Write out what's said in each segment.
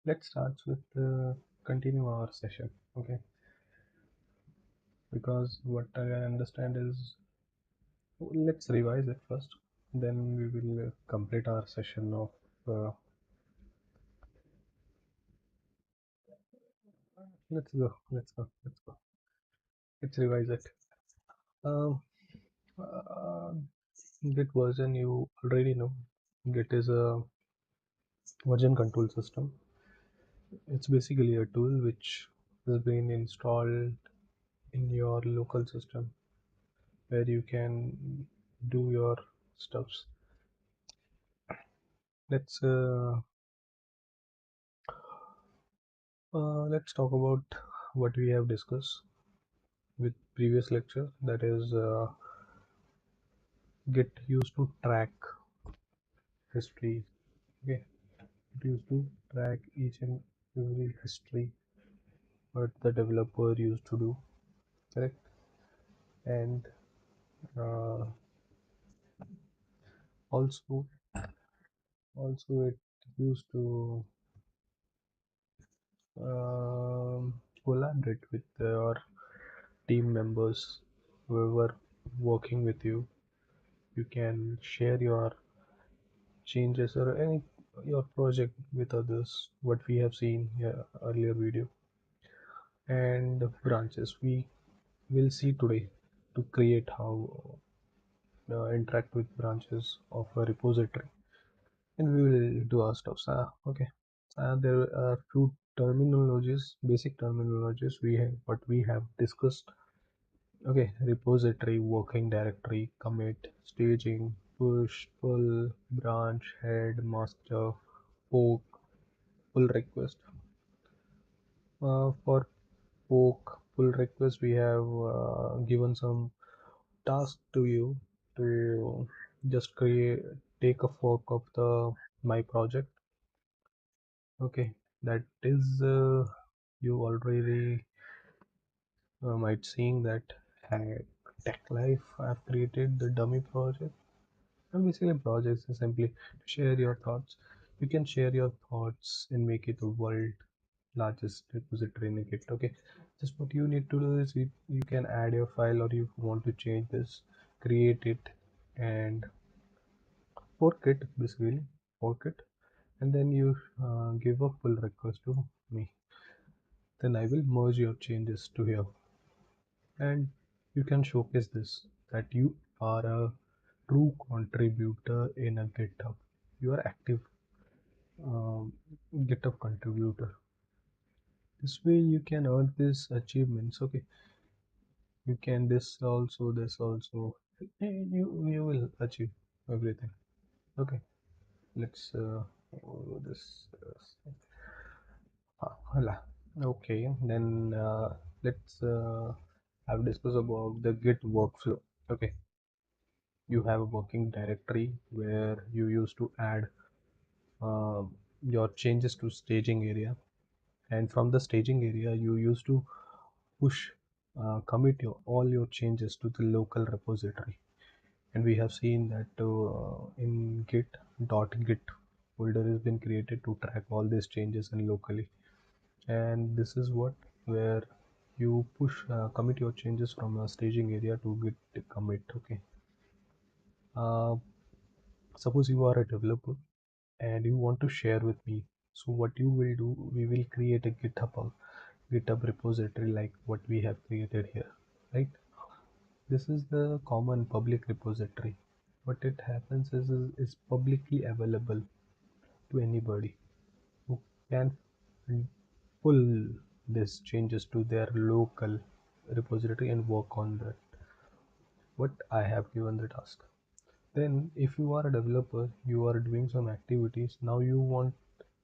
Let's start with continue our session, okay? Because what I understand is, let's revise it first, then we will complete our session of. Let's go. Let's revise it. Um, uh, Git version you already know. Git is a version control system. It's basically a tool which has been installed in your local system where you can do your stuffs. Let's let's talk about what we have discussed with previous lecture. That is, Git used to track history. Okay, it used to track each and every history what the developer used to do. Correct, and uh, also also it used to collaborate with your team members whoever working with you. You can share your changes or any your project with others, what we have seen here earlier video. And the branches we will see today to create how interact with branches of a repository, and we will do our stuff. Okay, there are few terminologies, basic terminologies we have what we have discussed. Okay, repository, working directory, commit, staging, push, pull, branch, head, master, fork, pull request. For fork pull request, we have given some task to you to just take a fork of the my project. Okay, that is you already might seeing that at Tech Life I've created the dummy project. And basically, projects is simply to share your thoughts. You can share your thoughts and make it a world largest repository in Git. Okay, just what you need to do is you can add your file, or you want to change this, create it, and fork it, basically fork it, and then you give a pull request to me. Then I will merge your changes to here, and you can showcase this that you are a true contributor in a GitHub. You are active um, GitHub contributor. This way you can earn these achievements. Okay, you can this also, and you will achieve everything. Okay, let's go this. Hala. Okay, then let's have discuss about the Git workflow. Okay, you have a working directory where you used to add uh, your changes to staging area, and from the staging area you used to push commit all your changes to the local repository. And we have seen that in git.git folder has been created to track all these changes and locally. And this is what where you push commit your changes from a staging area to git commit. Okay, uh, suppose you are a developer and you want to share with me. So what you will do, we will create a github repository like what we have created here, right? This is the common public repository. What it happens is publicly available to anybody who can pull these changes to their local repository and work on that. What I have given the task. Then, if you are a developer, you are doing some activities. Now you want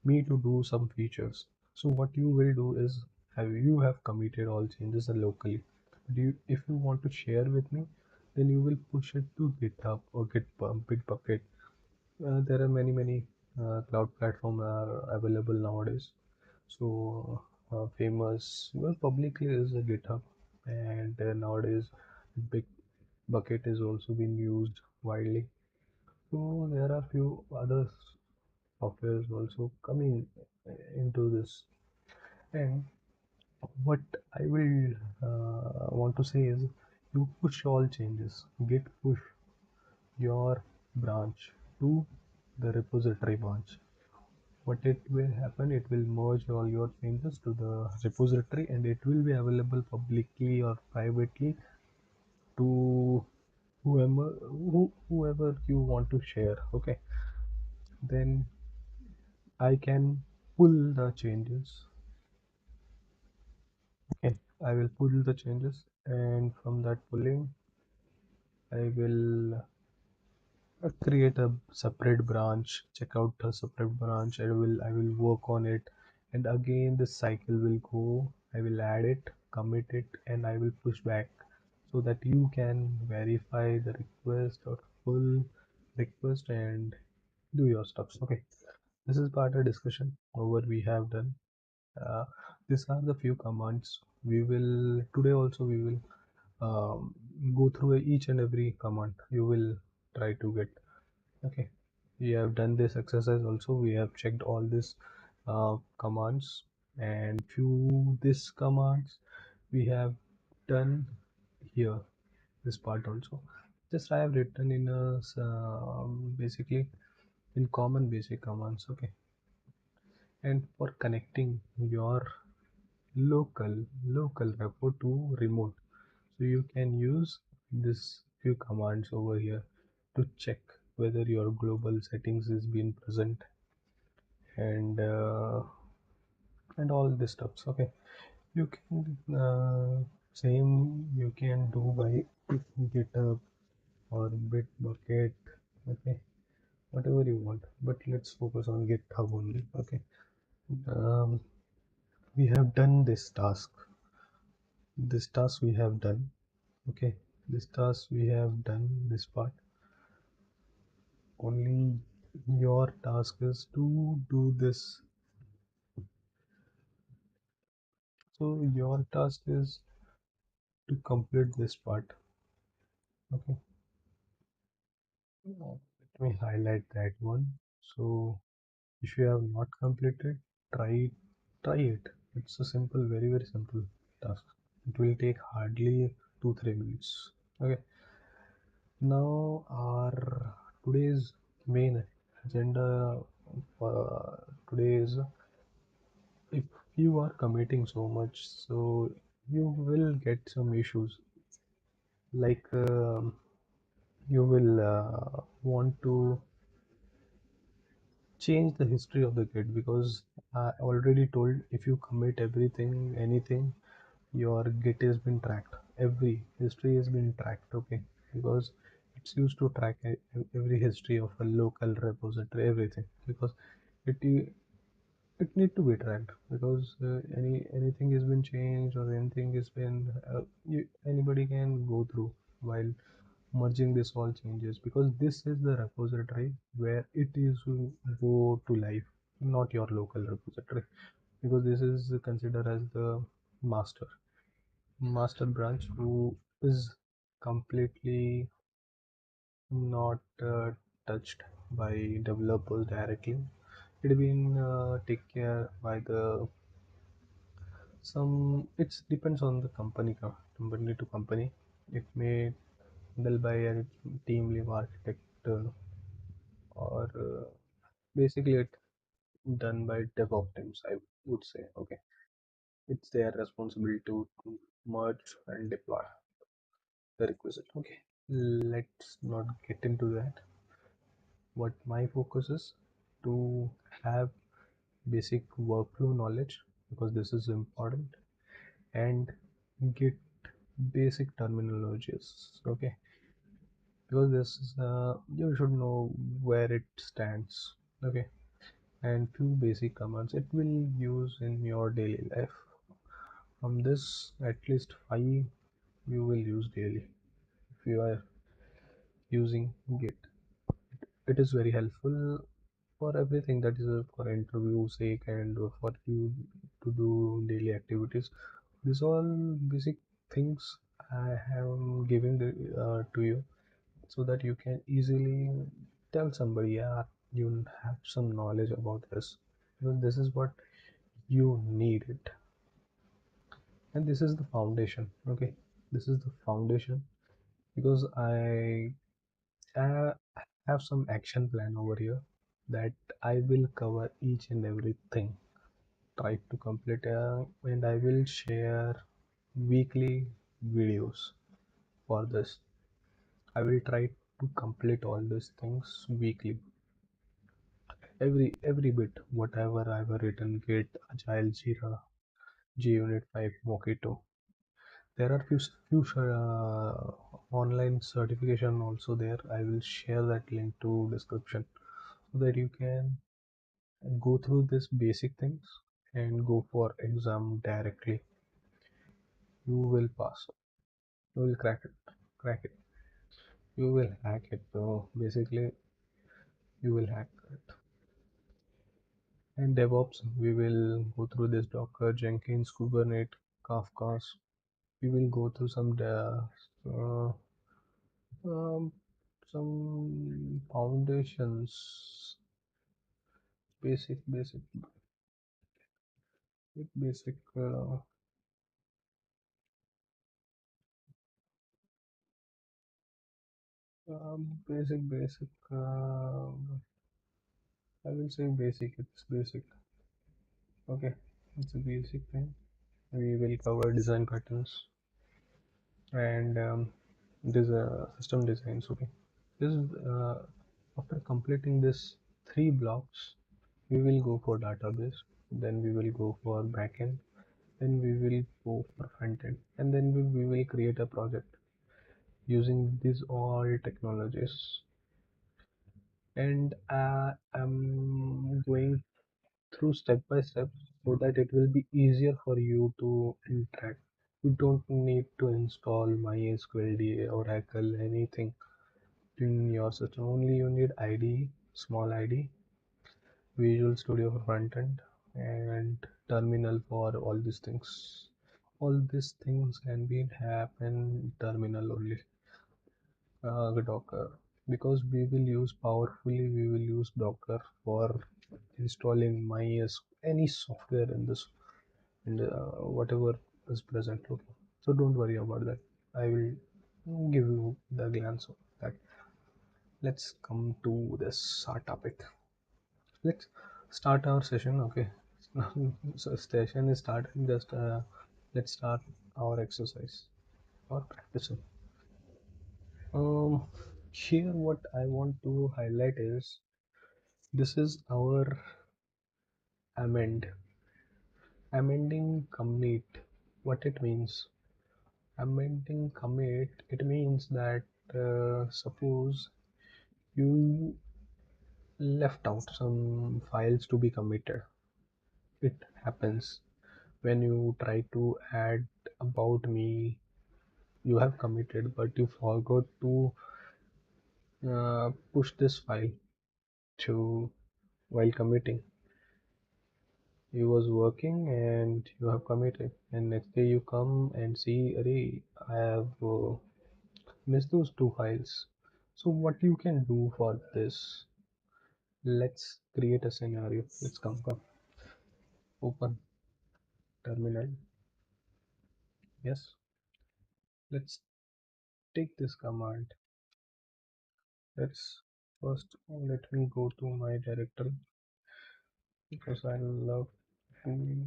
me to do some features. So what you will do is you have committed all changes locally. If you want to share with me, then you will push it to GitHub or Bitbucket. There are many cloud platforms are available nowadays. So famous, well, publicly is a GitHub, and nowadays big bucket is also being used widely. So there are few others software is also coming into this. And what I will want to say is, you push all changes. Git push your branch to the repository branch. What it will happen, it will merge all your changes to the repository, and it will be available publicly or privately to whoever you want to share. Okay, then I can pull the changes. Okay, I will pull the changes, and from that pulling I will create a separate branch, check out a separate branch. I will work on it, and again this cycle will go. I will add it, commit it, and I will push back, so that you can verify the request or full request and do your stuff. Okay, this is part of discussion over we have done. uh, these are the few commands we will today also we will go through each and every command you will try to get. Okay, we have done this exercise also. We have checked all these commands, and few this commands we have done here. This part also, just I have written in a basically in common basic commands. Okay, and for connecting your local repo to remote, so you can use this few commands over here to check whether your global settings is being present, and all this stuff. Okay, you can same you can do by GitHub or Bitbucket. Okay, whatever you want, but let's focus on GitHub only. Okay, um, we have done this task we have done. Okay, this task we have done this part. Only your task is to do this. So your task is to complete this part. Okay, let me highlight that one. So if you have not completed, try it. It's a simple, very simple task. It will take hardly 2-3 minutes. Okay, now our today's main agenda for today is, if you are committing so much, so you will get some issues, like you will want to change the history of the git, because I already told, if you commit everything anything, your git has been tracked, every history has been tracked. Okay, because it's used to track every history of a local repository, everything, because it it need to be tracked, because anything has been changed or anything has been anybody can go through while merging this all changes, because this is the repository where it is to go to live, not your local repository, because this is considered as the master branch, who is completely not touched by developers directly. It been take care by the some. It depends on the company to company. It may handle by a team lead architect, or basically it done by DevOps teams, I would say. Okay, it's their responsibility to merge and deploy the requisite. Okay, let's not get into that. What my focus is, to have basic workflow knowledge, because this is important, and get basic terminologies. Okay, because this is you should know where it stands. Okay, and few basic commands it will use in your daily life. From this, at least 5 you will use daily if you are using Git. It is very helpful for everything, that is for interview sake, and for you to do daily activities. These all basic things I am giving to you, so that you can easily tell somebody, yeah, you have some knowledge about this, because this is what you need it, and this is the foundation. Okay, this is the foundation, because I have some action plan over here that I will cover each and everything, try to complete, and I will share weekly videos for this. I will try to complete all these things weekly. Every bit, whatever I've written, Git, Agile, Jira, JUnit 5, Mockito. There are online certification also there. I will share that link to description so that you can go through this basic things and go for exam directly. You will pass. You will crack it. Crack it. You will hack it. So basically, you will hack it. And DevOps, we will go through this Docker, Jenkins, Kubernetes, Kafka. We will go through uh, um, some foundations, basic, basic, basic. I will say basic. It's basic. Okay, it's a basic thing. We will cover design patterns and this system designs. Okay, this is after completing this three blocks, we will go for database. Then we will go for backend. Then we will go for front end, and then we will create a project using these all technologies. And I'm going through step by step so that it will be easier for you to interact. You don't need to install MySQL, DA, Oracle, anything in your system. Only you need IDE, small IDE, Visual Studio for front end, and terminal for all these things. All these things can be happen terminal only. Docker, because we will use powerfully, we will use Docker for installing any software in this, and whatever is present. Okay, so don't worry about that. I will give you the glance of that. Let's come to this topic. Let's start our session. Okay, so session is starting. Just let's start our exercise or practicing. Um, Here what I want to highlight is this is our amending commit. What it means? Amending commit. It means that suppose you left out some files to be committed. It happens when you try to add about me. You have committed, but you forgot to push this file to while committing. You was working and you have committed, and next day you come and see, Array, I have missed those two files. So what you can do for this? Let's create a scenario. Let's come, open terminal. Yes, let's take this command. Let's first let me go to my directory, because I love to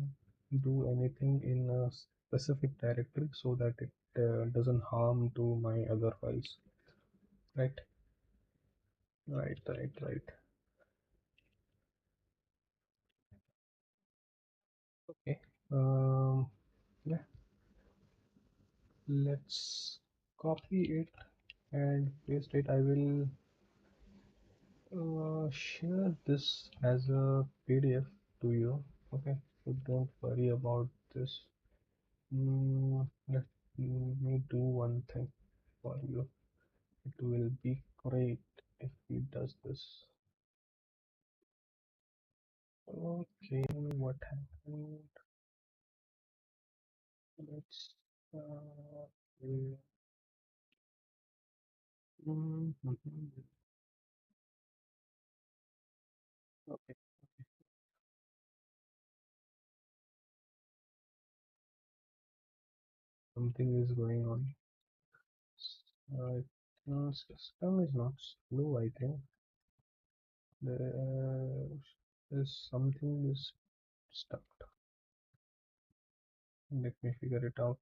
do anything in a specific directory so that it doesn't harm to my other files. Right, right. Okay. Um, yeah, let's copy it and paste it. I will share this as a PDF to you. Okay, so don't worry about this. Let me do one thing for you. It will be great if he does this. Okay, what happened? Let's mm, mhm. Okay, something is going on. System is not slow, I think. There is something is stuck. Let me figure it out.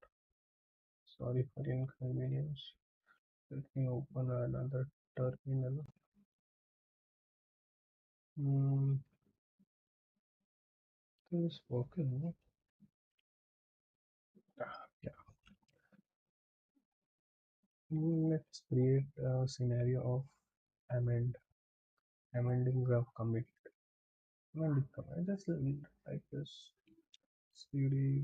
Sorry for the inconvenience. Let me open another terminal. Hmm, this is working. Yeah. Let's create a scenario of amend, amending the commit. Amending commit. Just like this. CD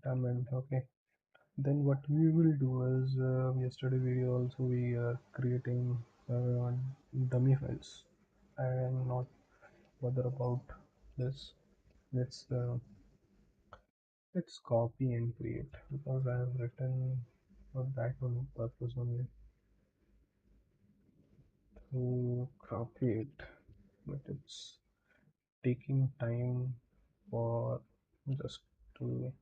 amend. Okay. Then what we will do is yesterday video also we are creating dummy files. I am not bother about this. Let's uh, let's copy and create because I have written for that one purpose only to copy it, but it's taking time for just to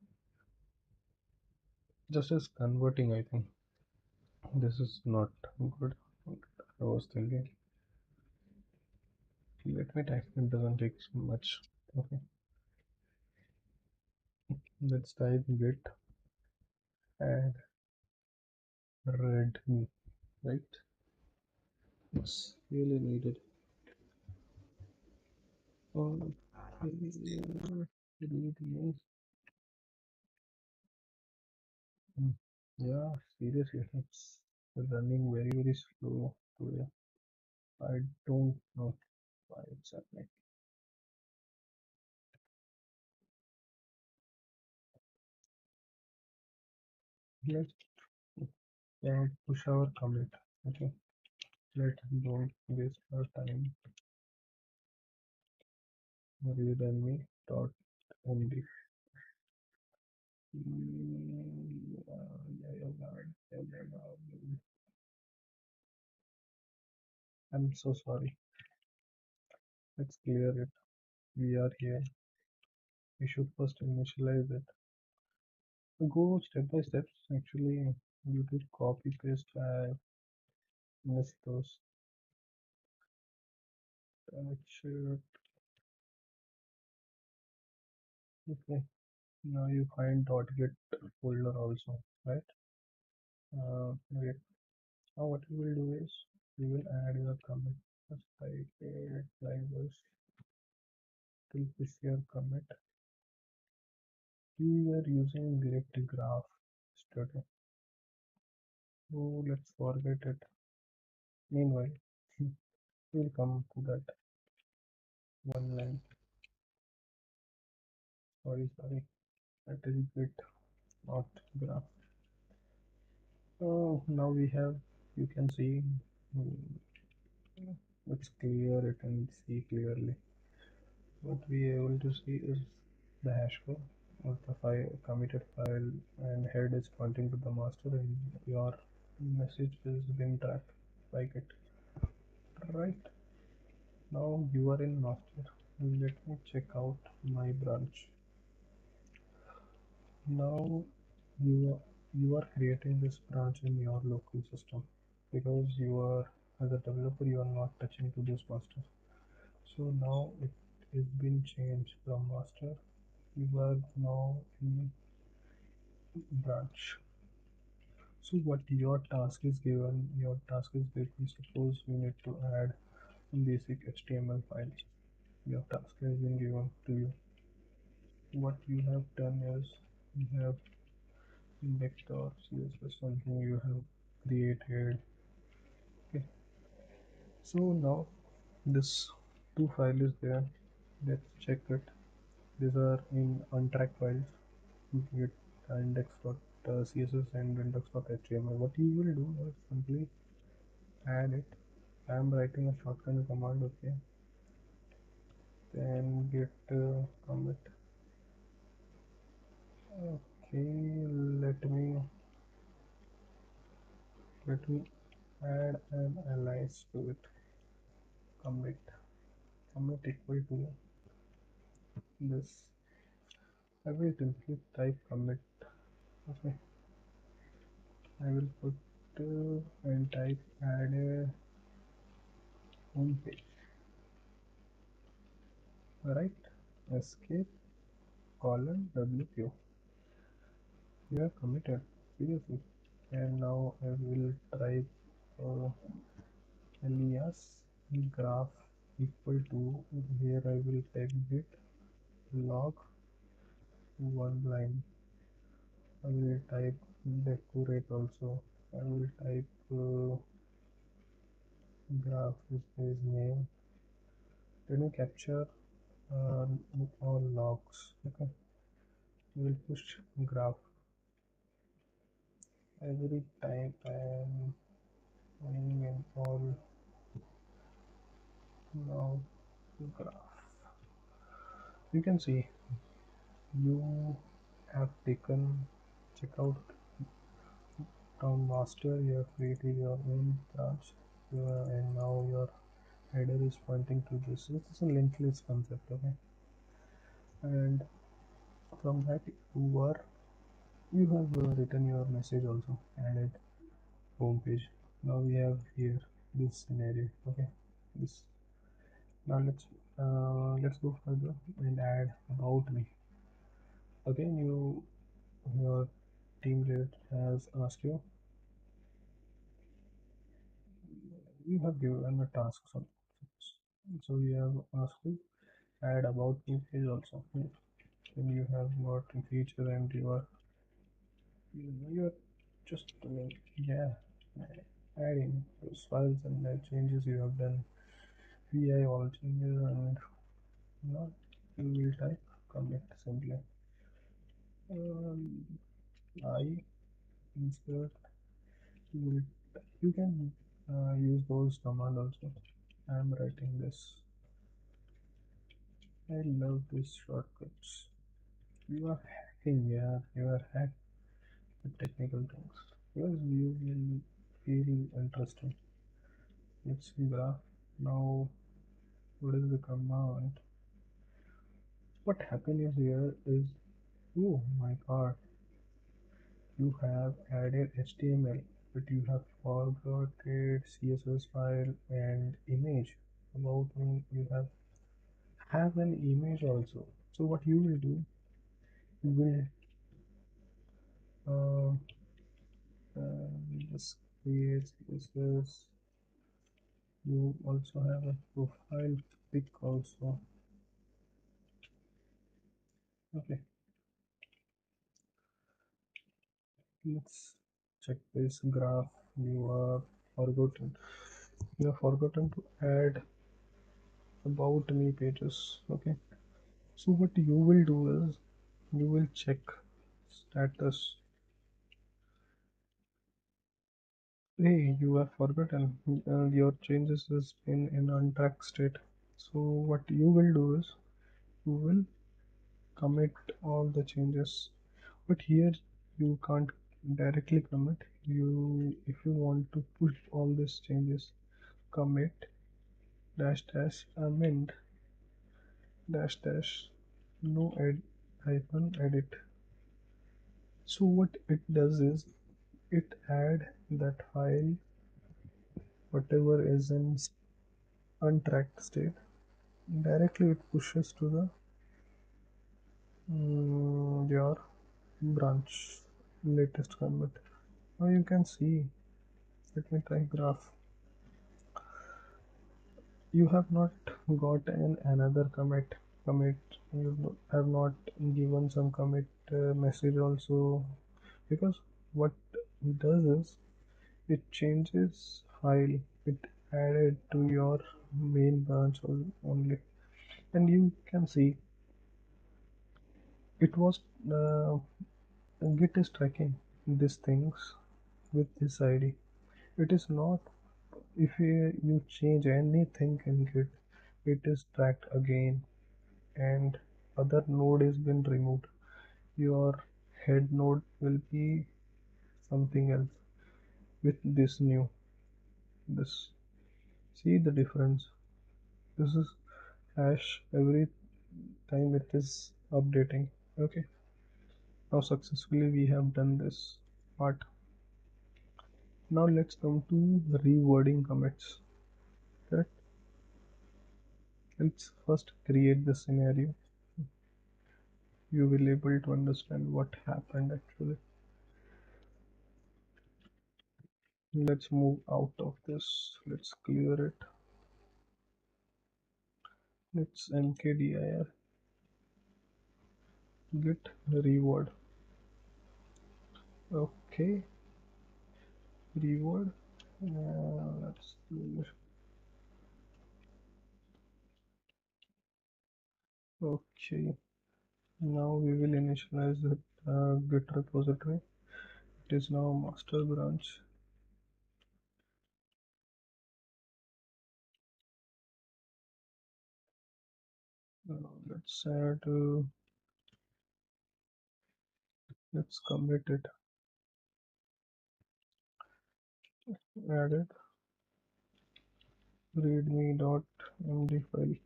just as converting. I think this is not good. I was thinking. Let me type. It doesn't take much. Okay, let's type git add readme. Right? It's really needed. Oh, readme. Mm. Yeah, seriously, it's running very, very slow today. I don't know why it's happening. Let's push our commit. Okay, let's don't waste our time. Readme dot md. I'm so sorry. Let's clear it. We are here. We should first initialize it. Go step by step. Actually, you did copy paste. I missed those. Should okay. Now you find .git folder also, right? Wait. Now what we will do is we will add your commit. Just type it like this. Till push your commit. We were using direct graph yesterday. So let's forget it. Meanwhile, we'll come to that one line. Sorry. That is git, not graph. So now we have, you can see, let's clear it and see clearly. What we are able to see is the hash code of the file, committed file, and head is pointing to the master, and your message is being tracked like it. Right now you are in master. Let me check out my branch. Now you are creating this branch in your local system because you are as a developer you are not touching to this master. So now it is been changed from master. You are now in branch. So what your task is given, your task is given, suppose you need to add basic HTML file. Your task has been given to you. What you have done is you have indexed or CSS something you have created. Okay. So now this two file is there. Let's check it. These are in untracked files. Git index.css and index.html. What you will do is simply add it. I am writing a shortcut command. Okay, then git commit. Okay, let me add an alias to it. Commit equal to this. I will simply type commit. Okay, I will put and type add a home page. Right, escape colon wq. You have committed seriously. And now I will type uh, alias graph equal to, here I will type git log one line. I will type decorate also. I will type graph with his name. Let me capture uh, all logs. Okay, we will push graph every time I am running in all log graph. You can see you have taken checkout down master. You have created your own branch, and now your header is pointing to this. This is a linked list concept. Okay, and from that you have written your message also, added home page. Now we have here this scenario. Okay, this. Now let's go further and add about me. Again, your team lead has asked you, you have given a task, so you have asked to add about me page also. Then you have got a feature and you are just yeah, adding those files and the changes you have done. vi all changes, and now you will type commit simply. um, I insert. You can use those command also. I am writing this. I love these shortcuts. You are hacking, yeah. You are hacked with technical things. Because you will feel interesting. Let's see graph. Now, what is the command? What happened here is, oh my god, you have added HTML, but you have forgotten CSS file and image. About me, you have an image also. So what you will do, you will just create CSS. You also have a profile pic also. Okay, let's check this graph. Forgotten. You have forgotten to add about me pages. Okay. So what you will do is you will check status. Hey, you have forgotten your changes has been in untracked state. So what you will do is you will commit all the changes, but here you can't directly commit. You, if you want to push all these changes, commit dash dash amend dash dash no ed hyphen edit. So what it does is it add that file whatever is in untracked state, directly it pushes to the your branch latest commit. Now you can see, let me try graph. You have not got another commit. You have not given some commit message also, because what it does is it changes file, it added to your main branch only. And you can see it was Git is tracking these things with this ID. It is not, if you change anything in Git, it is tracked again, and other node is been removed. Your head node will be something else with this new. this. See the difference. This is hash every time it is updating. Okay, now successfully we have done this part. Now let's come to rewording commits. Correct. Let's first create the scenario. You will able to understand what happened actually. Let's move out of this. Let's clear it. Let's mkdir git reword. Okay, reword. Let's do. Okay, now we will initialize the git repository. It is now master branch. Let's add. Let's commit it. Add it. Readme.md file.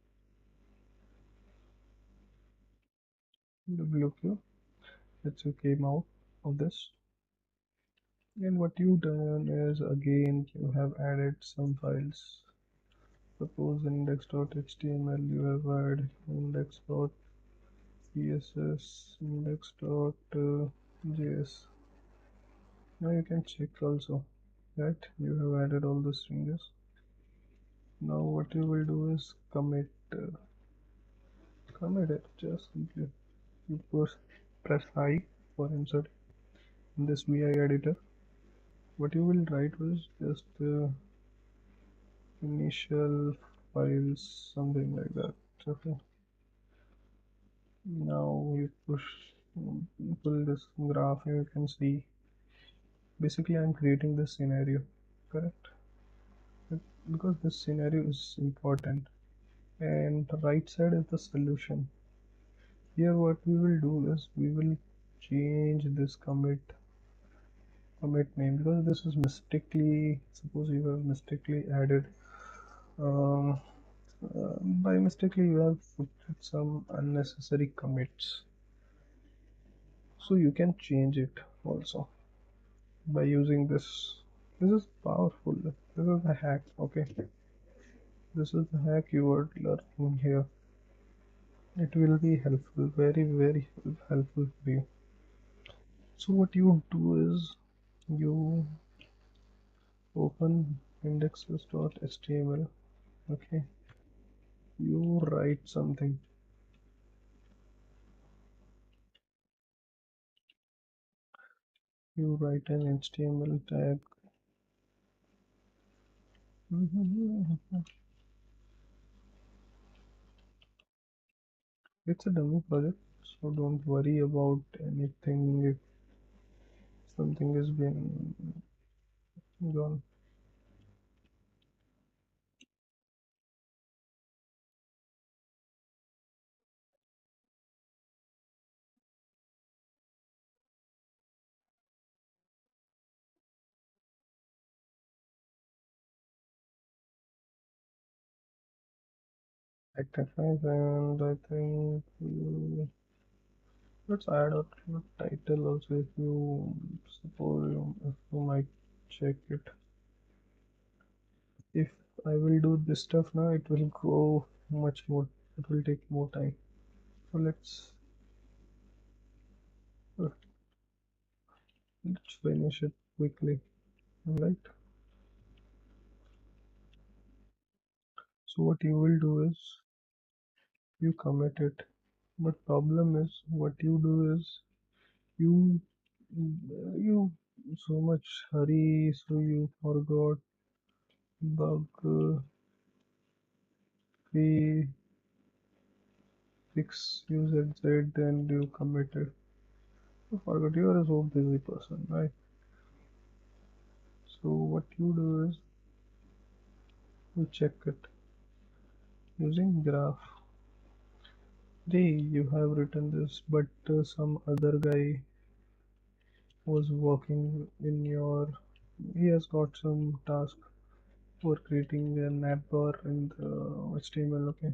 WQ. Let's came out of this. And what you done is again you have added some files. Suppose index.html, you have added index.css, index.js. Now you can check also that you have added all those changes. Now what you will do is commit it. Just simply you press I for insert in this vi editor. What you will write was just initial files, something like that. Okay. Now you pull this graph and you can see basically I'm creating this scenario, correct? Because this scenario is important, and the right side is the solution. Here what we will do is we will change this commit name, because this is mistakenly, suppose you have mistakenly added um, by mistakenly you have put some unnecessary commits, so you can change it also by using this. This is powerful. This is the hack. Okay, this is the hack you are learning here. It will be helpful, very very helpful for you. So what you do is you open indexes.html. Okay, you write something. You write an HTML tag. It's a dummy project, so don't worry about anything if something has been gone. Exercise, and I think let's add a title also. If you suppose if you might check it, if I will do this stuff now, it will go much more, it will take more time. So uh, let's finish it quickly. Right, so what you will do is you commit it, but problem is what you do is you you so much hurry, so you forgot bug fix user z, then you committed. You forgot, you are a so busy person, right? So what you do is you check it using graph. Hey, you have written this, but some other guy was working in your, he has got some task. for creating an app bar in the HTML. Okay,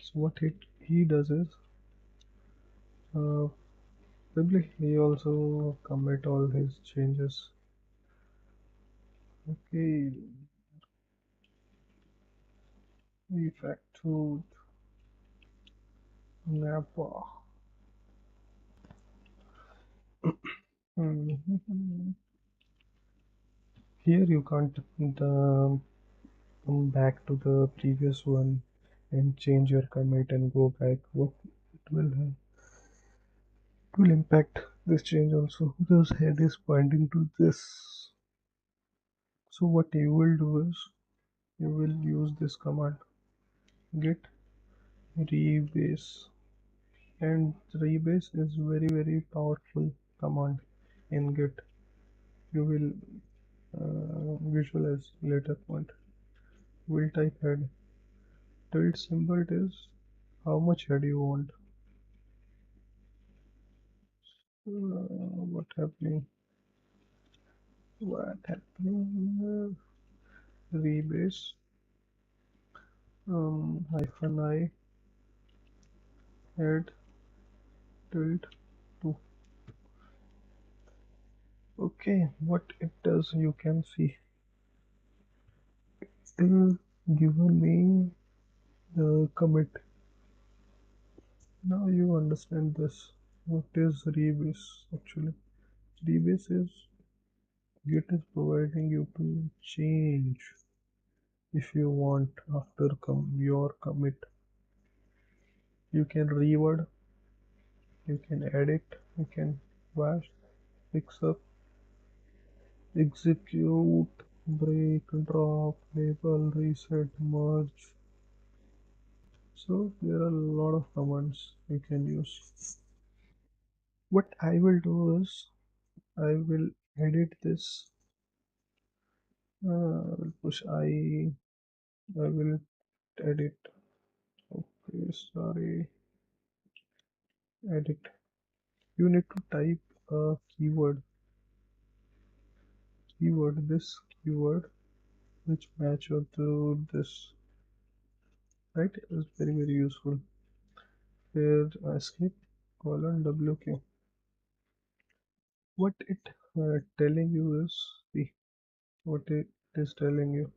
so what he does is uh, probably he also commit all his changes. Okay, refactored app bar. Mhm. Here you can't come back to the previous one and change your commit and go back. What it will impact this change also because head is pointing to this. So what you will do is you will use this command git rebase, and rebase is very powerful command in git. You will visualize later point. Will type head, tilde symbol is how much head you want. What happening? What happening? Rebase hyphen I head tilde 2. Okay, what it does you can see. Still given me the commit. Now you understand this. What is rebase actually? Rebase is Git is providing you to change if you want after your commit. You can reword, you can edit, you can wash, fix up, execute, break, drop, label, reset, merge. So there are a lot of commands you can use. What I will do is I will edit this. Push I will edit. Okay, sorry, edit. You need to type a keyword, this keyword which match up to this, right? Is very useful. Here escape colon wq. What it telling you is, see what it is telling you.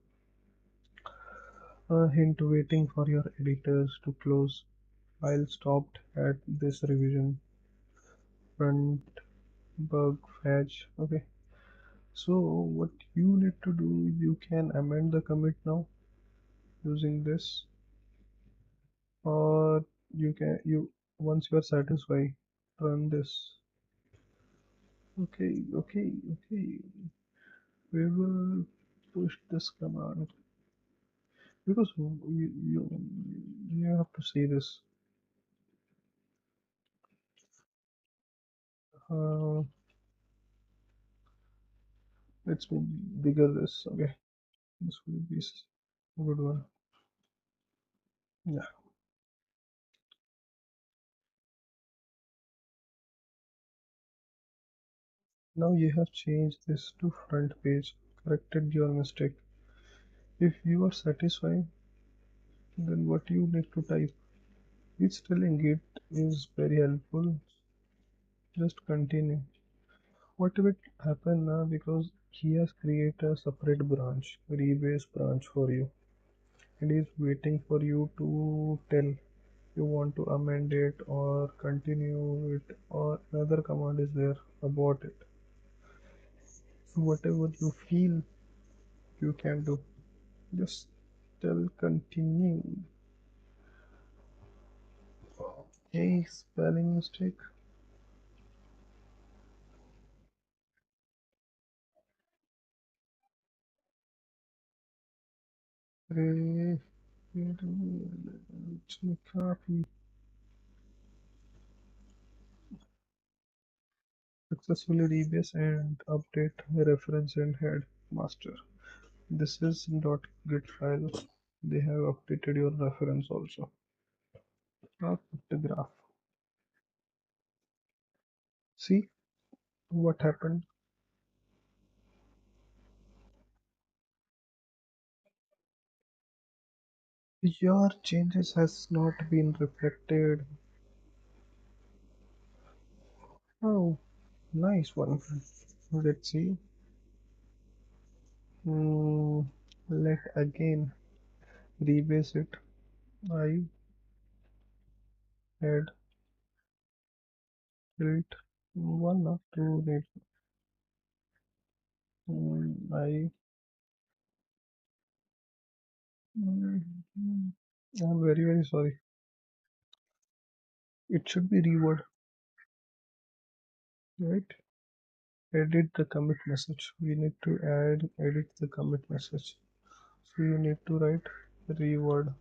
A hint waiting for your editors to close. File stopped at this revision. Front bug fetch. Okay. So what you need to do, you can amend the commit now using this, or you once you are satisfied, run this. Okay. We will push this command because you have to see this. Uh, let's be bigger this. Okay, this will be a good one. Yeah. Now you have changed this to front page, corrected your mistake. If you are satisfied, then what you need to type. It's telling it is very helpful. Just continue. What will happen now because he has created a separate branch, rebase branch for you, and is waiting for you to tell you want to amend it or continue it, or another command is there about it. So whatever you feel you can do, just tell continue. Okay, spelling mistake. Copy. Successfully rebase and update reference and head master. This is .git file. They have updated your reference also. Now put the graph. See what happened. Your changes has not been reflected. Oh, nice one. Let's see. Hmm, let again rebase it. I had built one or two net. I I'm very sorry. It should be reword, right? Edit the commit message. We need to edit the commit message. So you need to write reword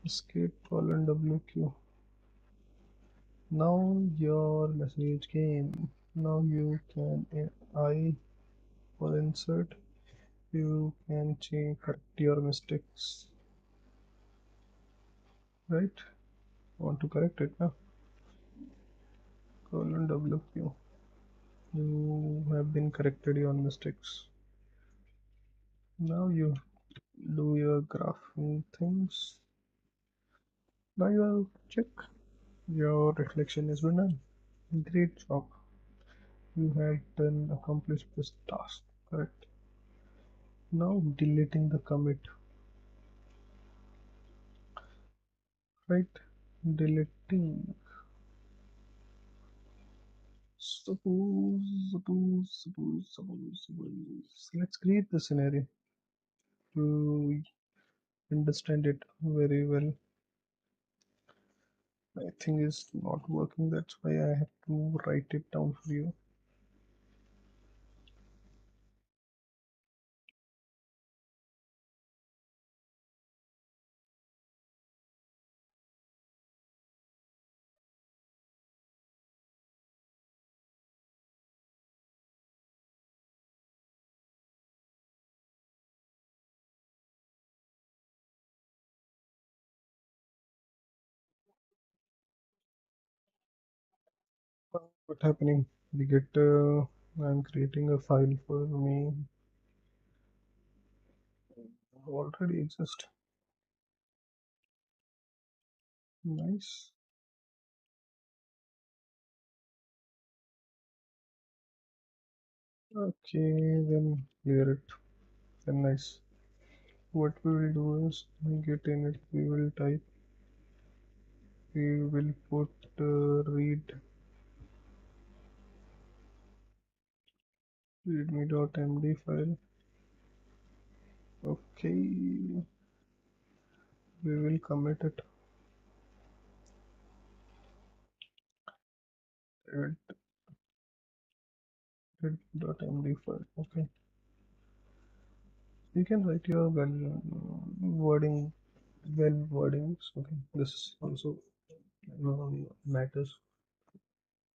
escape colon WQ. Now your message came. Now you can I for insert. You can change correct your mistakes, right? Want to correct it now? Colon WQ. You have been corrected your mistakes. Now you do your graphing things. Now you will check your reflection has been done. Great job. You have done accomplished this task. Correct. Now deleting the commit. Right. Deleting. Suppose. Let's create the scenario to understand it very well. I think it's not working. That's why I have to write it down for you. What happening? We get. I'm creating a file for me. Already exist. Nice. Okay, then clear it. Then nice. What we will do is get in it. We will type. We will put readme.md file. Okay, we will commit it. Read.md file. Okay, you can write your wording, wordings. Okay, this is also matters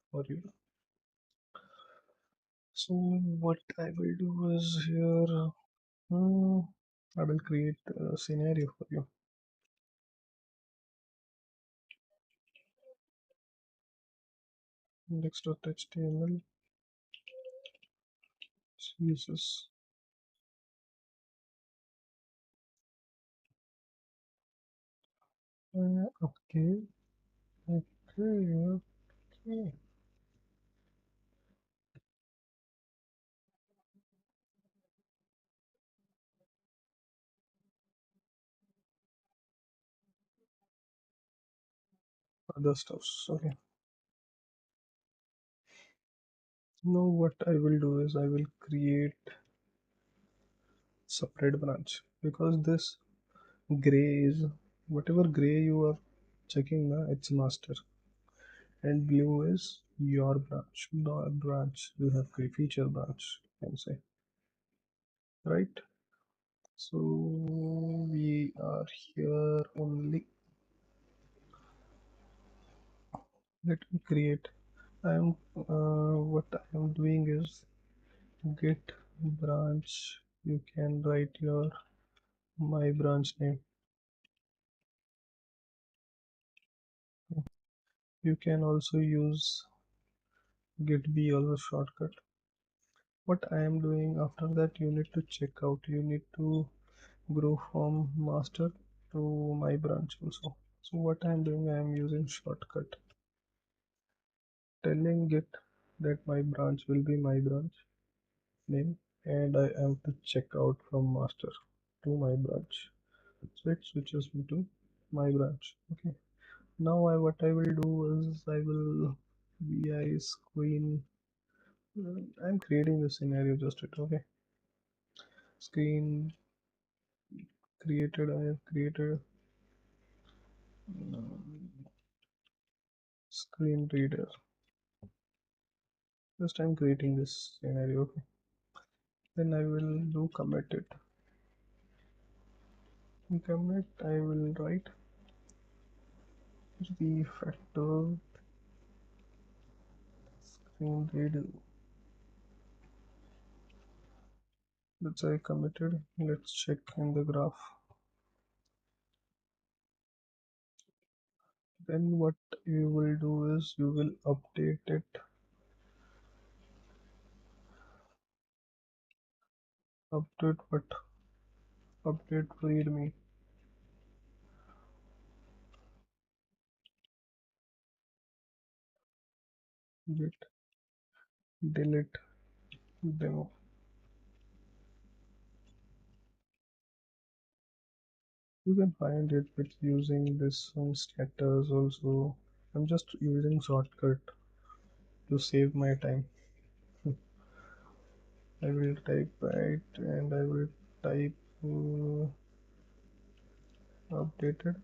for you. So what I will do is here. I will create a scenario for you. Index.html, CSS. Okay, okay, okay. Other stuffs. Okay. Now what I will do is I will create separate branch because this gray is whatever gray you are checking now, it's master, and blue is your branch. The branch you have feature branch, you can say, right? So we are here only. Let me create. I am what I am doing is git branch. You can write your my branch name. You can also use git b also shortcut. What I am doing after that, you need to check out. You need to grow from master to my branch also. So what I'm doing, I'm using shortcut telling Git that my branch will be my branch name, and I have to check out from master to my branch. So it switches me to my branch. Okay. Now what I will do is I will vi screen. I'm creating the scenario just it. Okay. Screen created. I have created screen reader. Just I'm creating this scenario. Okay. Then I will do commit it. In commit I will write refactor screen reader. Let's say committed. Let's check in the graph. Then what you will do is you will update it. Update what? Update readme. Git delete demo. You can find it with using this status also. I'm just using shortcut to save my time. I will type it and I will type updated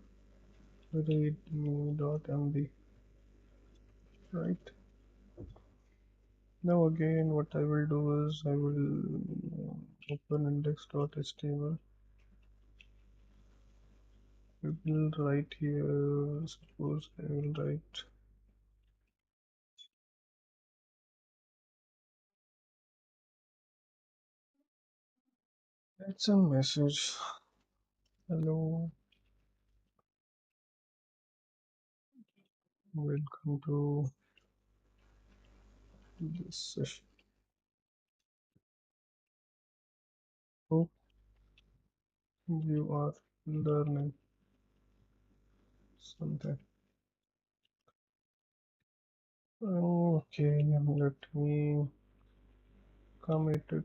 readme.md. Right. Now again what I will do is I will open index.html. We will write here, suppose I will write it's a message. Hello, welcome to this session. Hope you are learning something. Okay, let me commit it.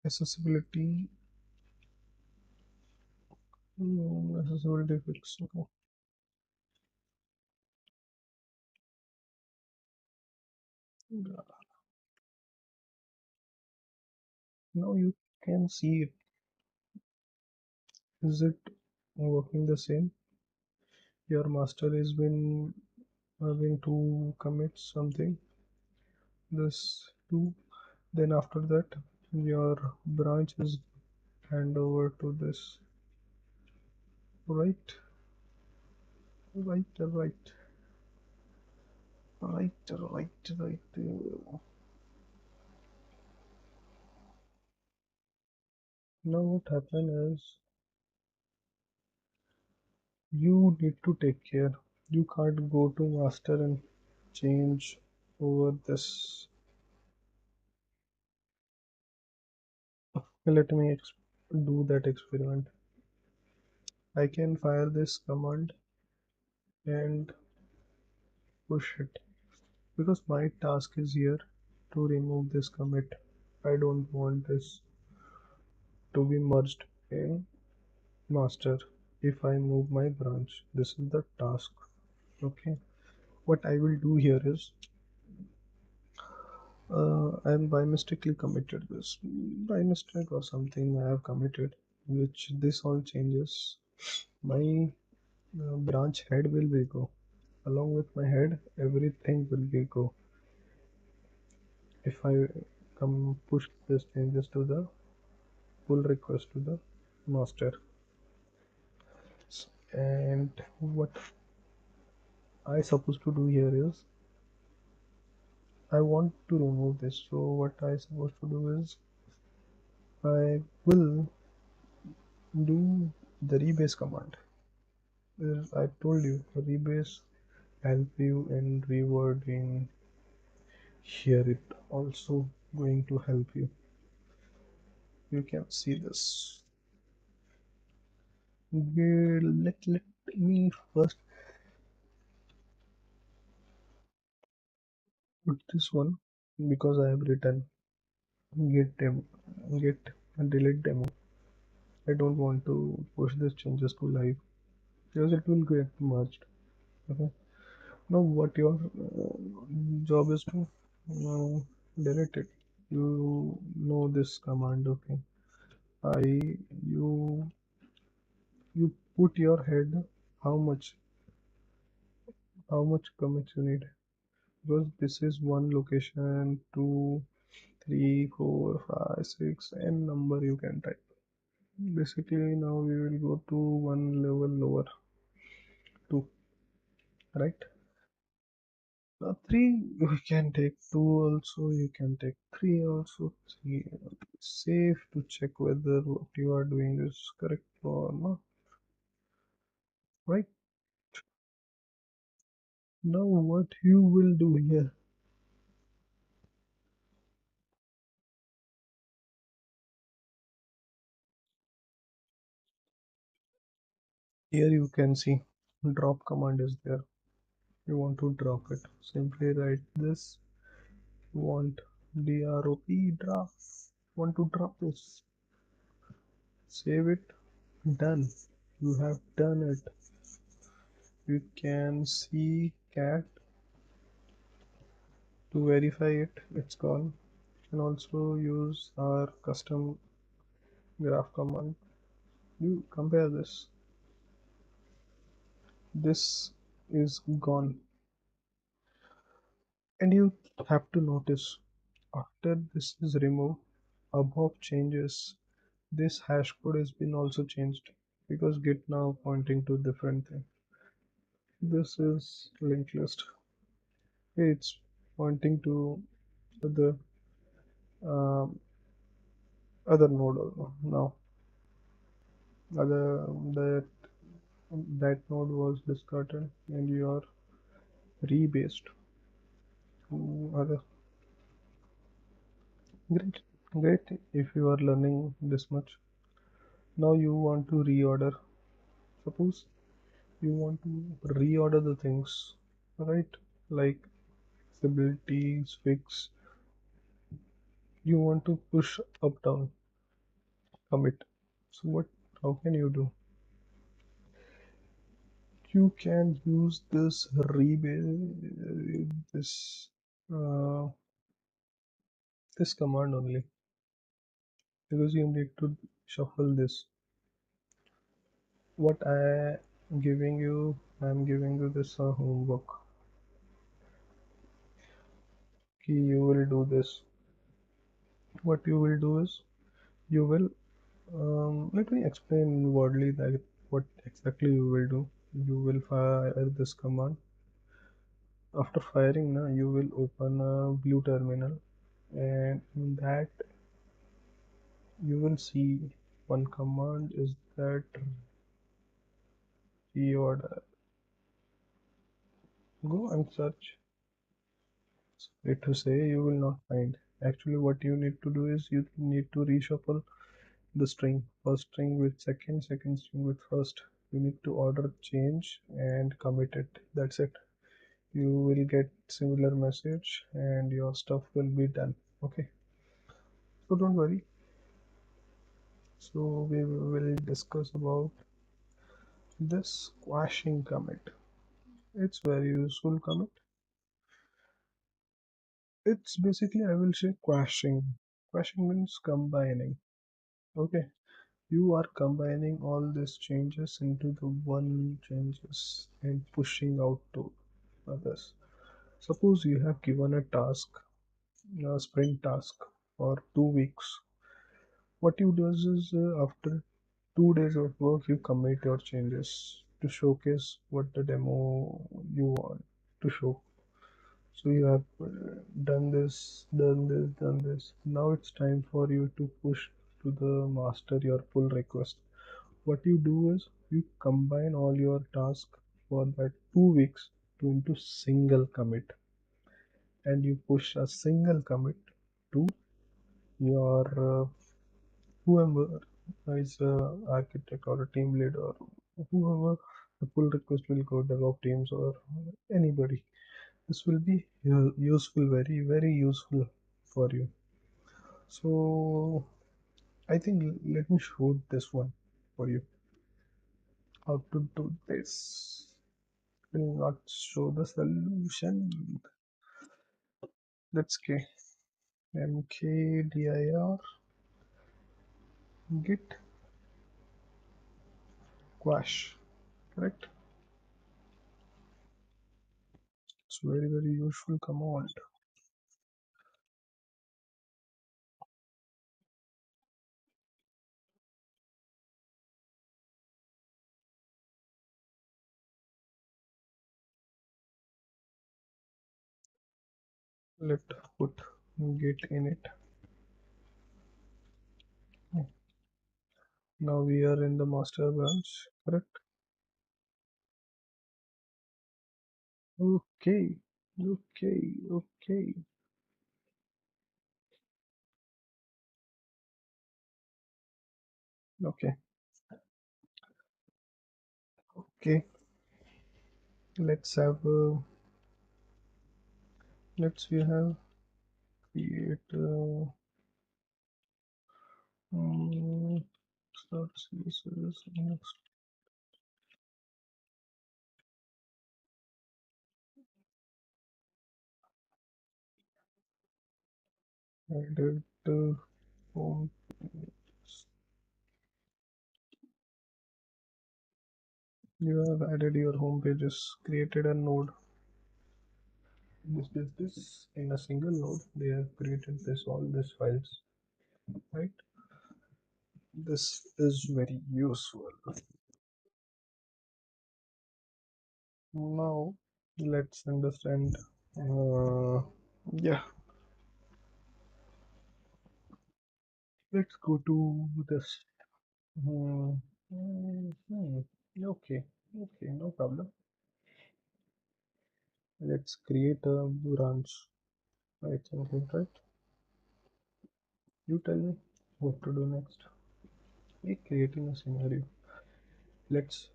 Accessibility, accessibility fix. Okay. Now you can see it. Is it working the same? Your master has been having to commit something. This two. Then after that, your branch is hand over to this. Right, right, right, right, right, right. Now what happened is you need to take care. You can't go to master and change over this. Let me do that experiment. I can fire this command and push it because my task is here to remove this commit. I don't want this to be merged in master. If I move my branch, this is the task. Okay, what I will do here is I am by mistakenly committed this by mistake or something I have committed, which this all changes. My branch head will be go. Along with my head, everything will be go. If I come push this changes to the pull request to the master. And what I supposed to do here is I want to remove this. So what I supposed to do is I will do the rebase command. I told you rebase help you in rewording. Here it also going to help you. You can see this. Let me first put this one because I have written git demo, git delete demo. I don't want to push these changes to live because it will get merged. Okay. Now what your job is to delete it. You know this command. Okay. I you you put your head how much commits you need because this is one location, two, three, four, five, six, and number you can type. Basically, now we will go to one level lower, two, right? Three you can take, two also you can take, three also. See, safe to check whether what you are doing is correct or not, right? Now, what you will do here, here you can see drop command is there. You want to drop it, simply write this. You want drop, want to drop this, save it, done. You have done it. You can see cat to verify it, it's gone. And also use our custom graph command. You compare this is gone. And you have to notice after this is removed, above changes, this hash code has been also changed because git now pointing to different thing. This is linked list. It's pointing to the um, other node now. Other that node was discarded and you are rebased to other. Great, great. If you are learning this much, now you want to reorder. Suppose you want to reorder the things, right? Like stabilities, fix. You want to push up down commit. So what? How can you do? You can use this rebase uh, this command only because you need to shuffle this. What I'm giving you this homework. Okay, you will do this. What you will do is you will let me explain wordly that what exactly you will do. You will fire this command. After firing, na, you will open a blue terminal, and in that you will see one command is that reorder. Go and search. Sorry to say, you will not find. Actually, what you need to do is you need to reshuffle the string. First string with second, second string with first. You need to order change and commit it. That's it. You will get similar message and your stuff will be done. Okay. So don't worry. So we will discuss about this quashing commit. It's very useful commit. It's basically I will say quashing. Quashing means combining. Okay. You are combining all these changes into the one changes and pushing out to others. Suppose you have given a task, a sprint task for 2 weeks. What you do is after 2 days of work, you commit your changes to showcase what the demo you want to show. So you have done this, done this, done this. Now it's time for you to push to the master your pull request. What you do is you combine all your tasks for that 2 weeks to into single commit, and you push a single commit to your whoever is architect or a team lead or whoever. The pull request will go DevOps teams or anybody. This will be useful, very very useful for you. So I think let me show this one for you. How to do this. Will not show the solution. Let's k mkdir git quash. Correct. It's very very useful command. Let's put git in it. Now we are in the master branch. Correct. Okay. Okay. Okay. Okay. Okay. Let's have let's we have create um, start services next. Added home. You have added your home pages, created a node. This in a single node. They have created this all these files, right? This is very useful. Now let's understand. Yeah, let's go to this. Hmm, okay, okay, no problem. Let's create a branch. I think right. You tell me what to do next. We're creating a scenario. Let's.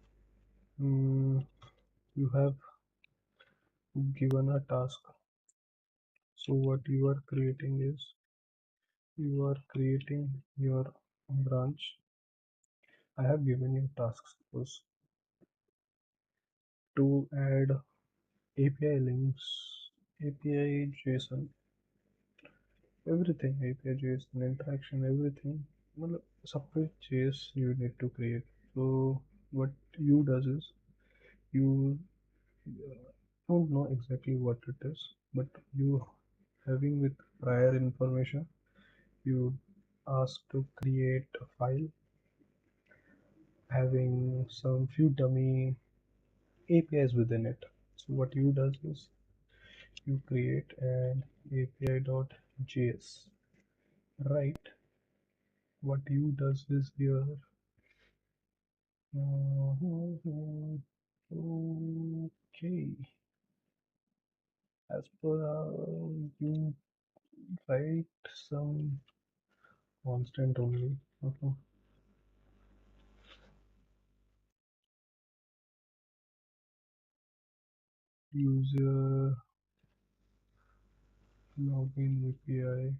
You have given a task. So what you are creating is you are creating your branch. I have given you tasks suppose to add API links, API JSON, everything, API JSON interaction, everything. Well, separate JS you need to create. So what you does is you don't know exactly what it is, but you having with prior information, you ask to create a file having some few dummy APIs within it. So what you does is you create an API.js, right? What you does is here. Okay, as per you write some constant only. Okay. User login API.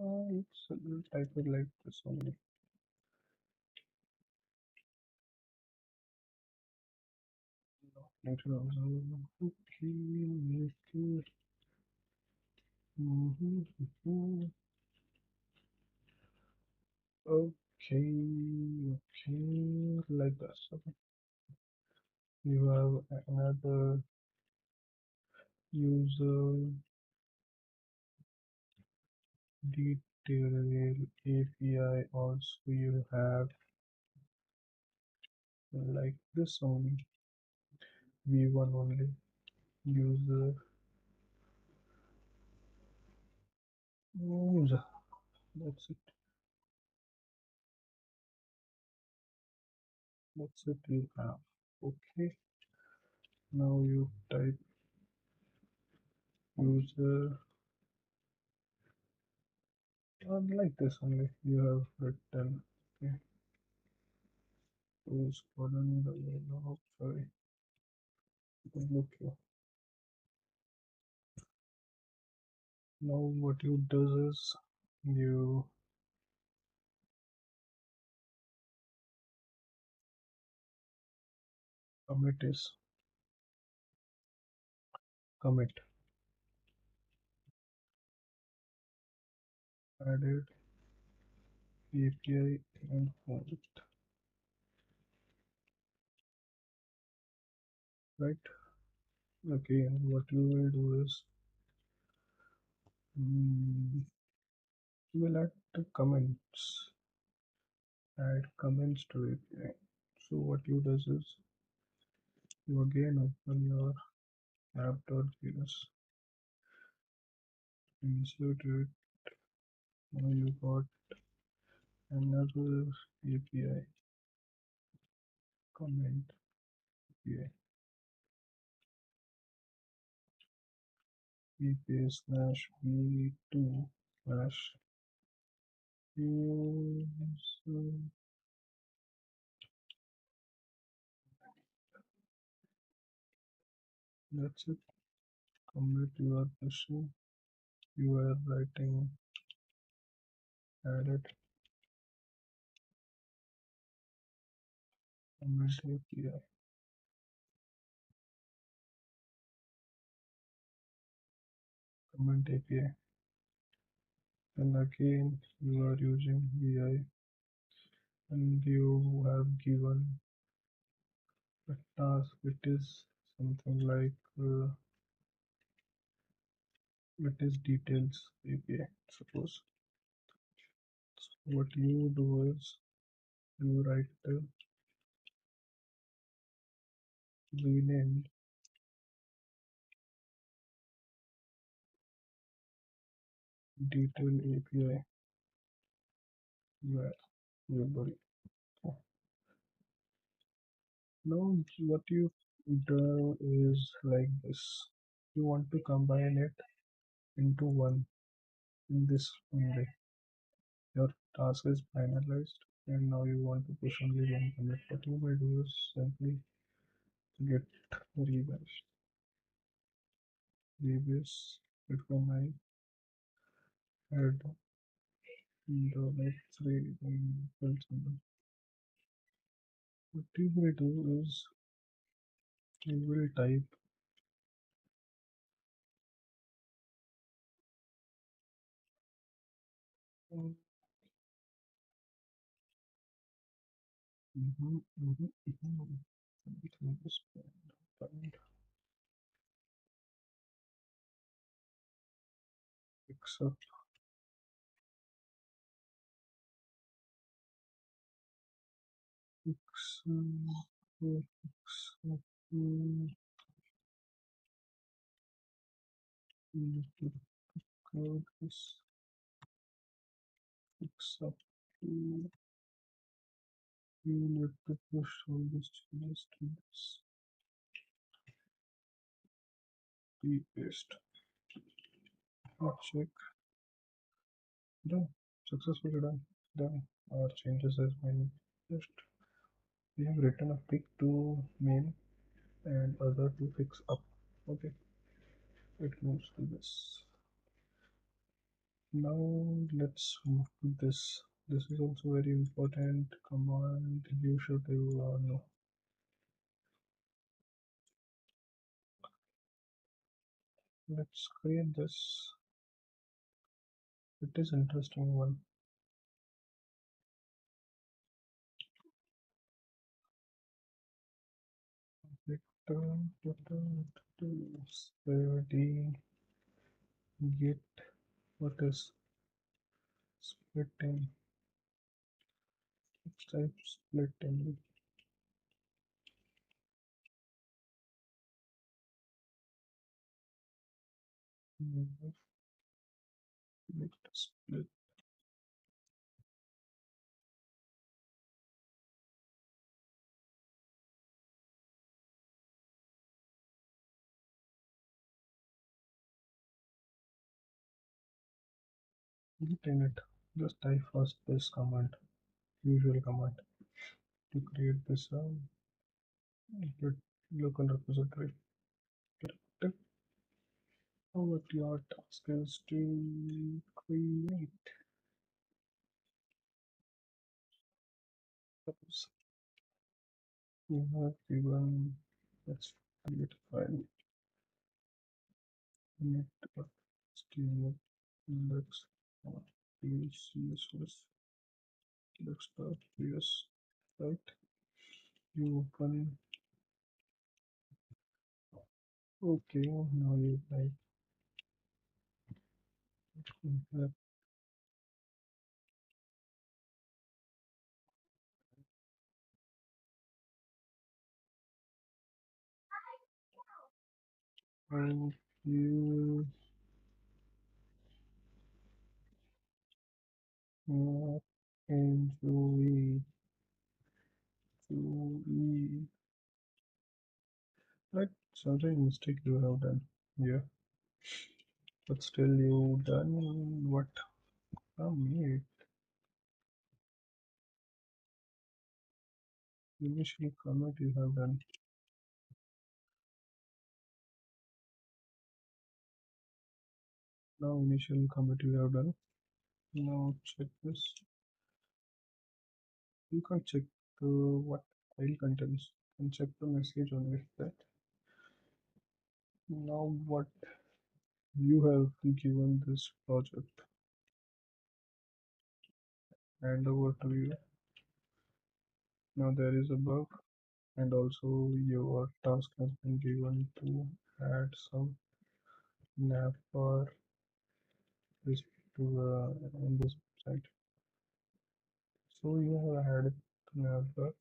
It's type it like this only. Okay, okay. Okay, okay, like this. Okay. You have another user detail API also you have like this only v1 only user user, that's it. That's it you have. Okay, now you type user like this only. You have written. Okay, who's calling the no, sorry. Look here. Now what you do is you commit is commit added API endpoint, right? Okay, and what you will do is you will add comments to API. So what you does is you again open your app.js, insert it. Now you got another API comment API slash v2 slash user. That's it. Commit you are pushing. You are writing added comment API. Comment API. And again you are using VI and you have given a task which is something like it is details API suppose. So what you do is you write renamed detail API where you body. Now what you do is like this. You want to combine it into one in this only. Your task is finalized and now you want to push only one commit. What you will do is simply git rebase. Rebase it from my head $3 equals symbol. What you will do is you will type mhm, mhm, mhm, mhm. Something is find except except code is except you need to push all these changes to this paste. Check done. Successfully done. Done. Our changes has been just we have written a pick to main and other to fix up. Okay, it moves to this. Now let's move to this. This is also very important command you should know. Let's create this. It is interesting one. Spreading git what is splitting. Let's type splitting. Git split. Git init. Just type first this command, usual command, to create this git local repository. Correct. What your task is to create. Suppose you have given, let's create a file, init.html index css index.ps, right? You open, okay, now you like have and you enjoy to right, something mistake you have done. Yeah, but still you done what I made. Initial comment you have done. Now initial comment you have done. Now check this. You can check the what file contains. You can check the message on it. That now what you have given this project hand over to you. Now there is a bug, and also your task has been given to add some navbar this to in this website. So you have added the navbar.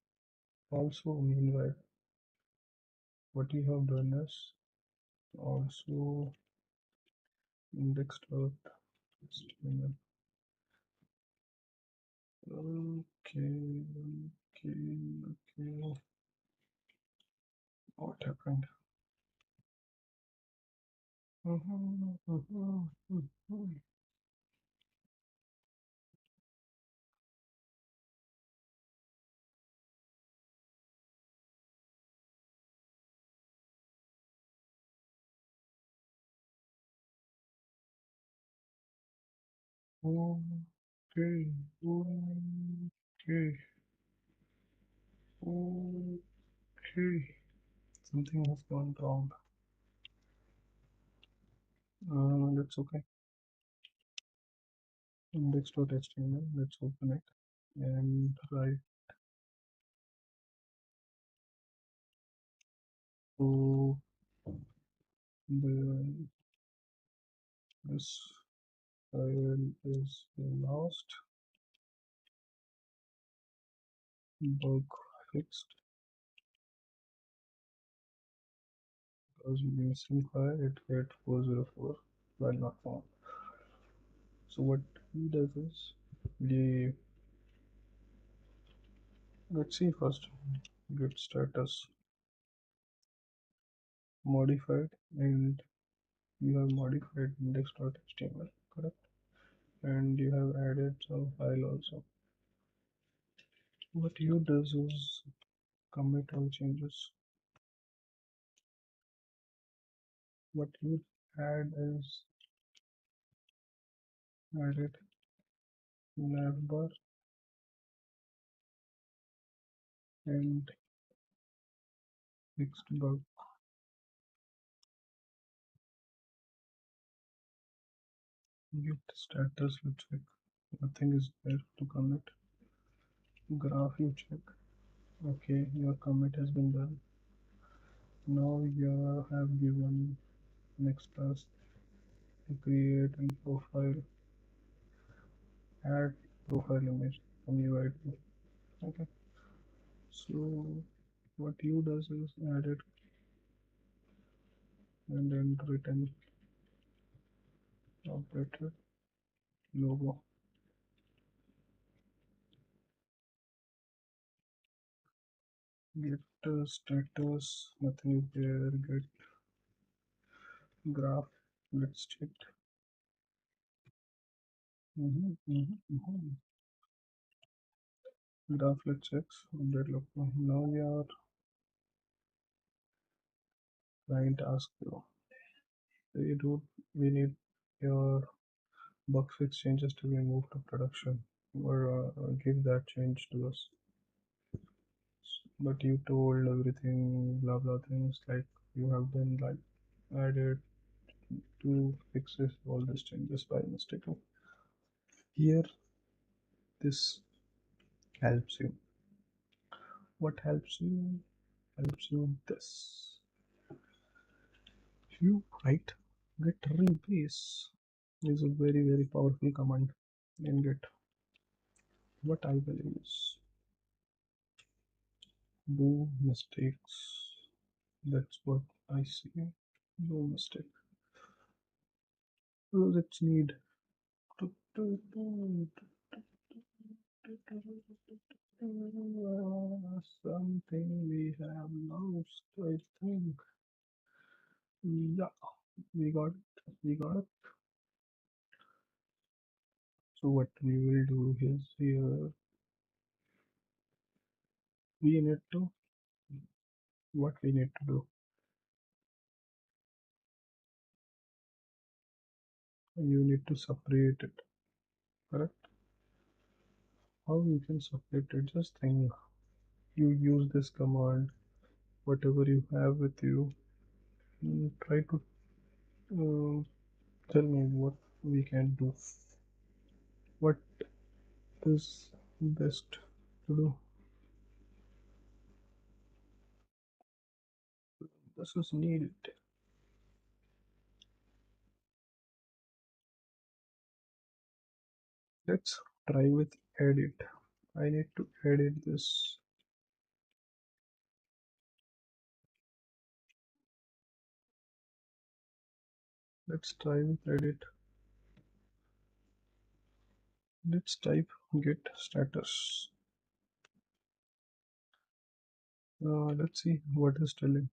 Also, meanwhile, what you have done is also index.html. Okay, okay. What happened? Okay, okay, okay. Something has gone wrong. That's okay. Index.html. Let's open it and write to the this file is lost, bug fixed, because missing file it hit 404 while not found. So what he does is the let's see first git status modified, and you have modified index.html, correct? And you have added some file also. What you does is commit all changes. What you add is added navbar and fixed bug. Git status you check. Nothing is there to commit. Graph you check. Okay, your commit has been done. Now you have given next task to create a profile, add profile image from UID. Okay, so what you does is add it and then written updated logo. Git status, nothing is there. Git graph, let's check. Graph checks update look. Now we are client ask you. We do we need your bug fix changes to be moved to production or give that change to us. But you told everything blah blah things like you have been like added to fixes all these changes by mistake. Here this helps you. What helps you? Helps you this. You write git replace is a very powerful command in Git. What I believe is do mistakes. That's what I see. No mistake. Let's need something we have lost, I think. Yeah, we got it. We got it. So what we will do is here we need to what we need to do. You need to separate it. Correct? How you can separate it? Just think. You use this command, whatever you have with you. Try to tell me what we can do. What is best to do? This is needed. Let's try with edit. I need to edit this. Let's try with edit. Let's type git status. Let's see what is telling.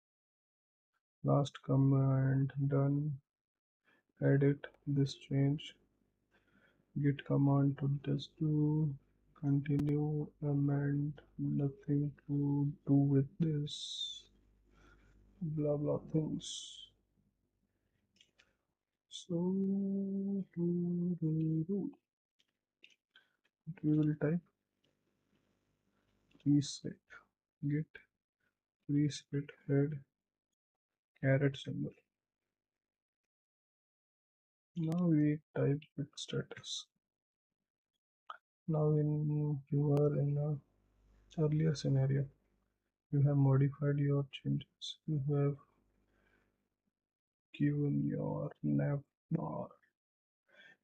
Last command done. Edit this change. Git command to this do. Continue amend. Nothing to do with this. Blah blah things. So we will type reset git reset head caret symbol. Now we type git status. Now in you are in a earlier scenario. You have modified your changes. You have given your nav bar.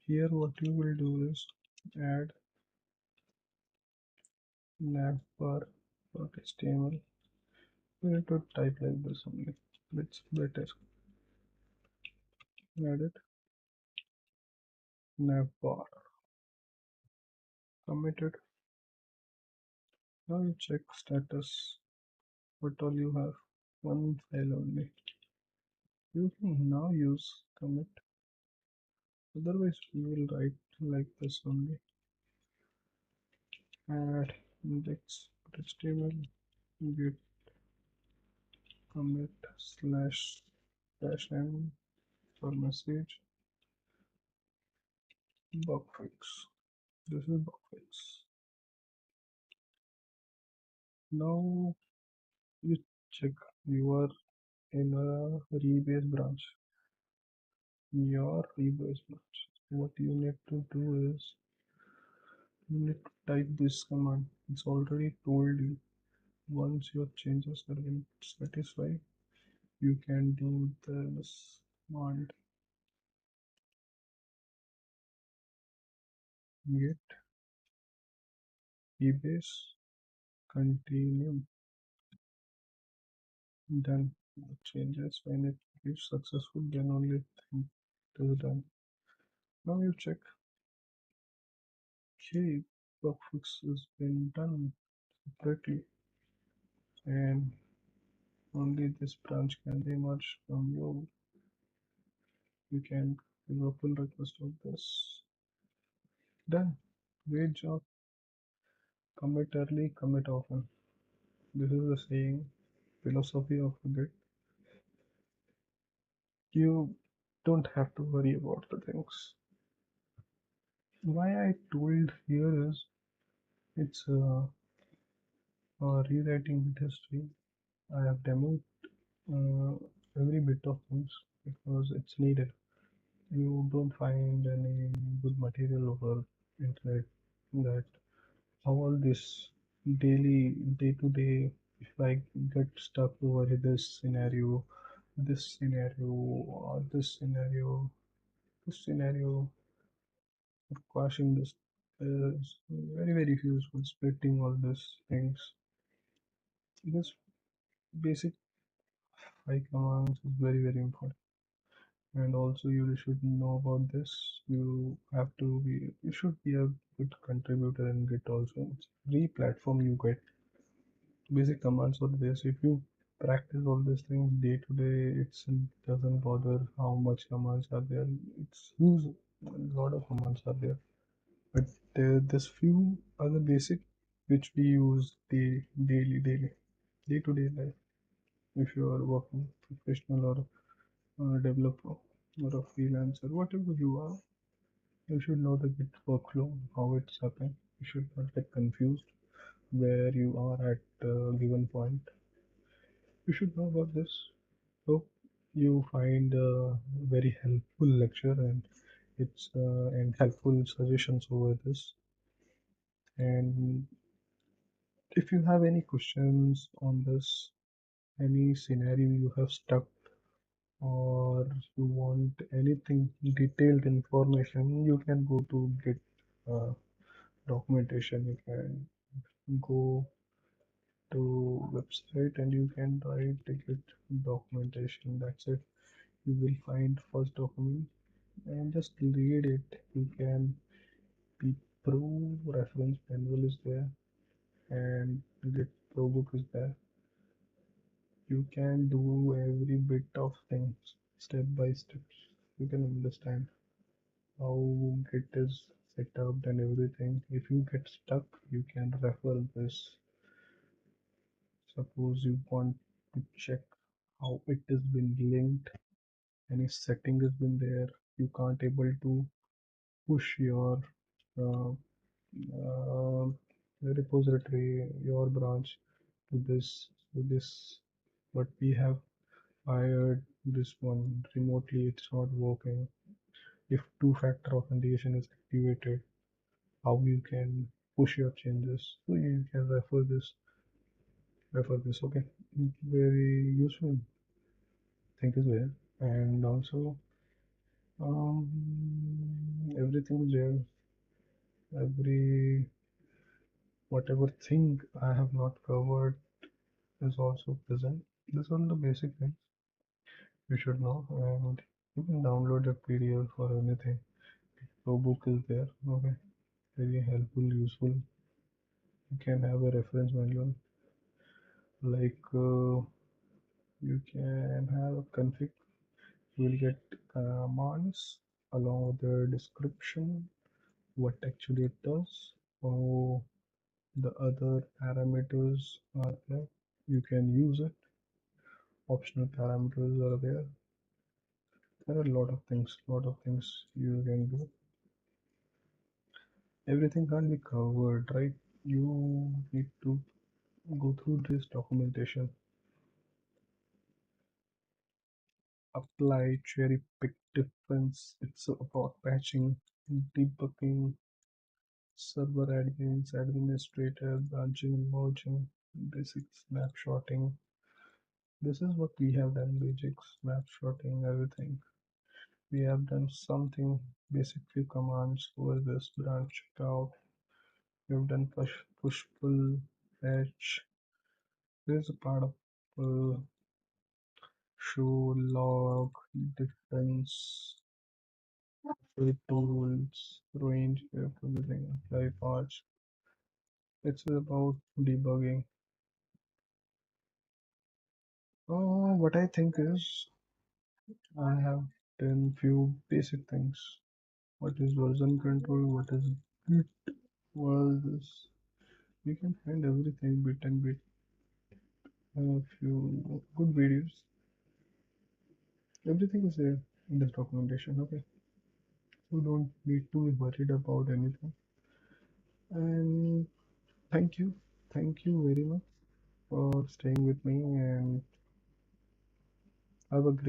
Here what you will do is add navbar.html. We need to type like this only. It's better. Add it navbar. Committed. Now you check status. What all you have? One file only. You can now use commit. Otherwise we will write like this only. Add index.html git commit slash dash m for message bug fix. This is bug fix. Now you check you are in a rebase branch. Your rebase branch. What you need to do is you need to type this command. It's already told you once your changes are been satisfied, you can do this command git rebase continue. Done. Changes when it is successful, then only thing it is done. Now you check, okay, bug fix has been done separately, and only this branch can be merged from you. You can give a pull request of this. Done. Great job. Commit early, commit often. This is the saying, philosophy of Git. You don't have to worry about the things. Why I told here is it's rewriting Git history. I have demoed uh, every bit of things because it's needed. You don't find any good material over internet that all this daily day to day, if I get stuck over this scenario or this scenario of crashing this is very useful. Splitting all these things, this basic high commands is very important. And also you should know about this. You should be a good contributor in Git also. It's free platform you get. Basic commands are this. If you practice all these things day to day, it doesn't bother how much commands are there. It's huge. A lot of commands are there, but this few are the basic which we use day to day life. If you are working professional or a developer or a freelancer, whatever you are, you should know the Git workflow, how it's happening. You should not get confused where you are at a given point. You should know about this. Hope you find a very helpful lecture and helpful suggestions over this. And if you have any questions on this, any scenario you have stuck, or you want anything detailed information, you can go to Git uh, documentation. You can go to website and you can write the Git documentation. That's it. You will find first document and just read it. You can be pro reference manual is there and Git pro book is there. You can do every bit of things step by step. You can understand how Git is set up and everything. If you get stuck, you can refer this. Suppose you want to check how it has been linked, any setting has been there, you can't able to push your uh, uh, repository, your branch to this, but we have hired this one remotely, it's not working. If two-factor authentication is activated, how you can push your changes? So you can refer this. Okay, very useful thing is there, and also everything is there. Every whatever thing I have not covered is also present. These are the basic things you should know, and you can download a PDF or anything. So book is there. Okay, very helpful, useful. You can have a reference manual like you can have a config. You will get commands along with the description, what actually it does, how the other parameters are there. You can use it. Optional parameters are there. There are a lot of things you can do. Everything can't be covered, right? You need to go through this documentation, apply, cherry pick difference. It's about patching, debugging, server admins, administrator, branching and merging, basic snapshotting. This is what we have done, basic snapshotting, everything. We have done something, basic few commands over this branch checkout. We have done push pull, fetch. There is a part of show, log, difference, show tools, range, everything, apply parts. It's about debugging. What I think is I have done few basic things. What is version control? What is It was we can find everything bit and bit. A few good videos. Everything is there in this documentation. Okay, you don't need to be worried about anything. And thank you, thank you very much for staying with me and have a great